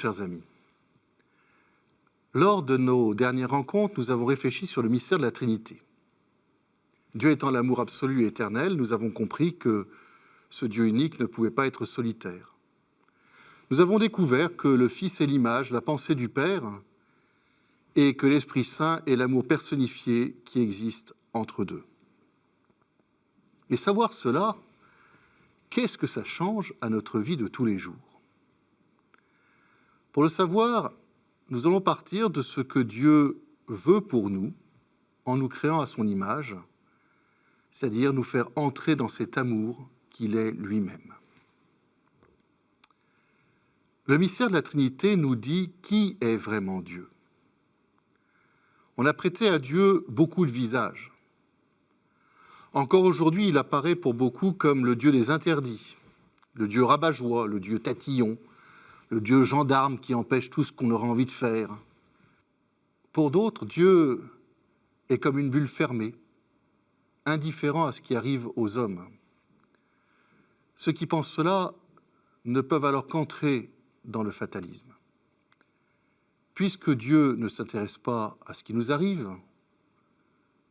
chers amis. Lors de nos dernières rencontres, nous avons réfléchi sur le mystère de la Trinité. Dieu étant l'amour absolu et éternel, nous avons compris que ce Dieu unique ne pouvait pas être solitaire. Nous avons découvert que le Fils est l'image, la pensée du Père, et que l'Esprit Saint est l'amour personnifié qui existe entre deux. Mais savoir cela, qu'est-ce que ça change à notre vie de tous les jours? Pour le savoir, nous allons partir de ce que Dieu veut pour nous en nous créant à son image, c'est-à-dire nous faire entrer dans cet amour qu'il est lui-même. Le mystère de la Trinité nous dit qui est vraiment Dieu. On a prêté à Dieu beaucoup de visages. Encore aujourd'hui, il apparaît pour beaucoup comme le Dieu des interdits, le Dieu rabat-joie, le Dieu tatillon, le Dieu gendarme qui empêche tout ce qu'on aura envie de faire. Pour d'autres, Dieu est comme une bulle fermée, indifférent à ce qui arrive aux hommes. Ceux qui pensent cela ne peuvent alors qu'entrer dans le fatalisme. Puisque Dieu ne s'intéresse pas à ce qui nous arrive,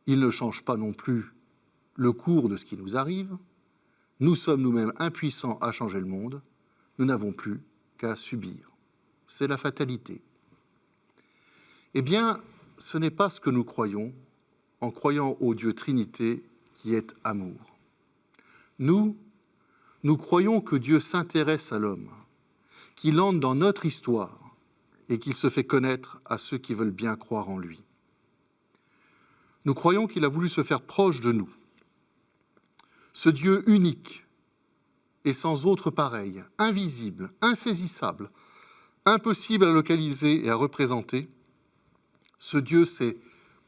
il ne change pas non plus le cours de ce qui nous arrive, nous sommes nous-mêmes impuissants à changer le monde, nous n'avons plus qu'à subir. C'est la fatalité. Eh bien, ce n'est pas ce que nous croyons en croyant au Dieu Trinité qui est amour. Nous croyons que Dieu s'intéresse à l'homme, qu'il entre dans notre histoire et qu'il se fait connaître à ceux qui veulent bien croire en lui. Nous croyons qu'il a voulu se faire proche de nous. Ce Dieu unique et sans autre pareil, invisible, insaisissable, impossible à localiser et à représenter, ce Dieu s'est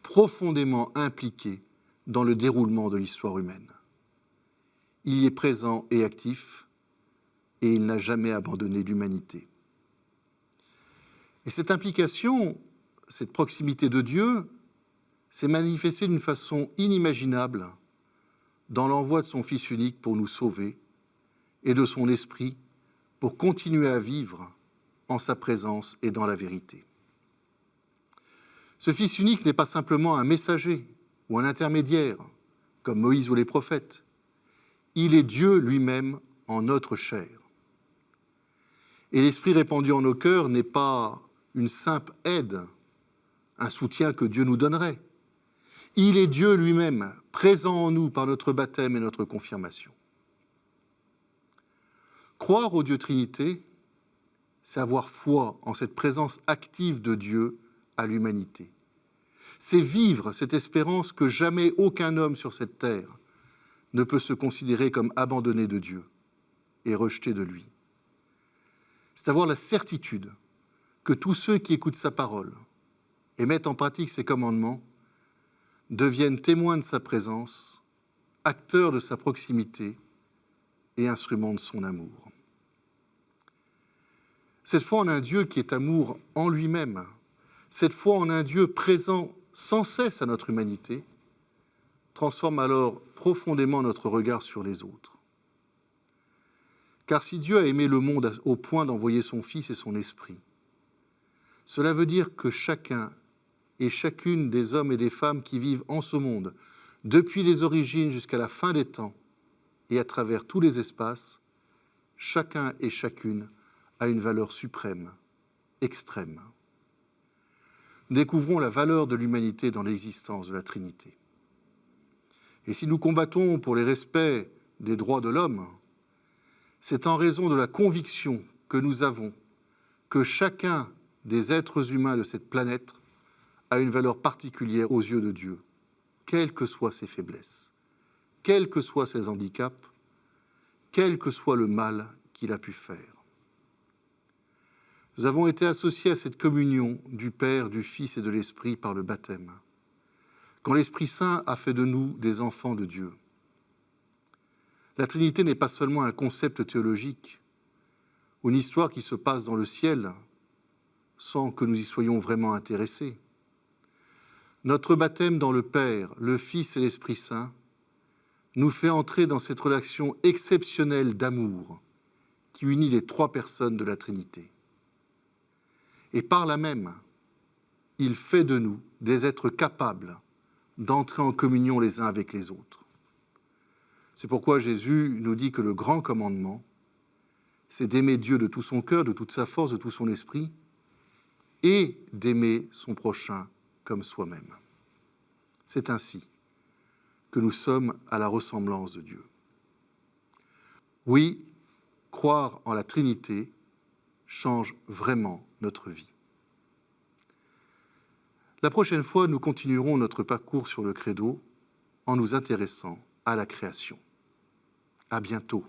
profondément impliqué dans le déroulement de l'histoire humaine. Il y est présent et actif, et il n'a jamais abandonné l'humanité. Et cette implication, cette proximité de Dieu, s'est manifestée d'une façon inimaginable dans l'envoi de son Fils unique pour nous sauver et de son Esprit pour continuer à vivre en sa présence et dans la vérité. Ce Fils unique n'est pas simplement un messager ou un intermédiaire, comme Moïse ou les prophètes. Il est Dieu lui-même en notre chair. Et l'Esprit répandu en nos cœurs n'est pas une simple aide, un soutien que Dieu nous donnerait. Il est Dieu lui-même, présent en nous par notre baptême et notre confirmation. Croire au Dieu Trinité, c'est avoir foi en cette présence active de Dieu à l'humanité. C'est vivre cette espérance que jamais aucun homme sur cette terre ne peut se considérer comme abandonné de Dieu et rejeté de lui. C'est avoir la certitude que tous ceux qui écoutent sa parole et mettent en pratique ses commandements deviennent témoins de sa présence, acteurs de sa proximité et instruments de son amour. Cette foi en un Dieu qui est amour en lui-même, cette foi en un Dieu présent sans cesse à notre humanité, transforme alors profondément notre regard sur les autres. Car si Dieu a aimé le monde au point d'envoyer son Fils et son Esprit, cela veut dire que chacun et chacune des hommes et des femmes qui vivent en ce monde, depuis les origines jusqu'à la fin des temps et à travers tous les espaces, chacun et chacune a une valeur suprême, extrême. Nous découvrons la valeur de l'humanité dans l'existence de la Trinité. Et si nous combattons pour les respects des droits de l'homme, c'est en raison de la conviction que nous avons que chacun des êtres humains de cette planète a une valeur particulière aux yeux de Dieu, quelles que soient ses faiblesses, quels que soient ses handicaps, quel que soit le mal qu'il a pu faire. Nous avons été associés à cette communion du Père, du Fils et de l'Esprit par le baptême, quand l'Esprit Saint a fait de nous des enfants de Dieu. La Trinité n'est pas seulement un concept théologique, ou une histoire qui se passe dans le ciel, sans que nous y soyons vraiment intéressés. Notre baptême dans le Père, le Fils et l'Esprit Saint nous fait entrer dans cette relation exceptionnelle d'amour qui unit les trois personnes de la Trinité. Et par là même, il fait de nous des êtres capables d'entrer en communion les uns avec les autres. C'est pourquoi Jésus nous dit que le grand commandement, c'est d'aimer Dieu de tout son cœur, de toute sa force, de tout son esprit, et d'aimer son prochain comme soi-même. C'est ainsi que nous sommes à la ressemblance de Dieu. Oui, croire en la Trinité change vraiment notre vie. La prochaine fois, nous continuerons notre parcours sur le Credo en nous intéressant à la création. À bientôt.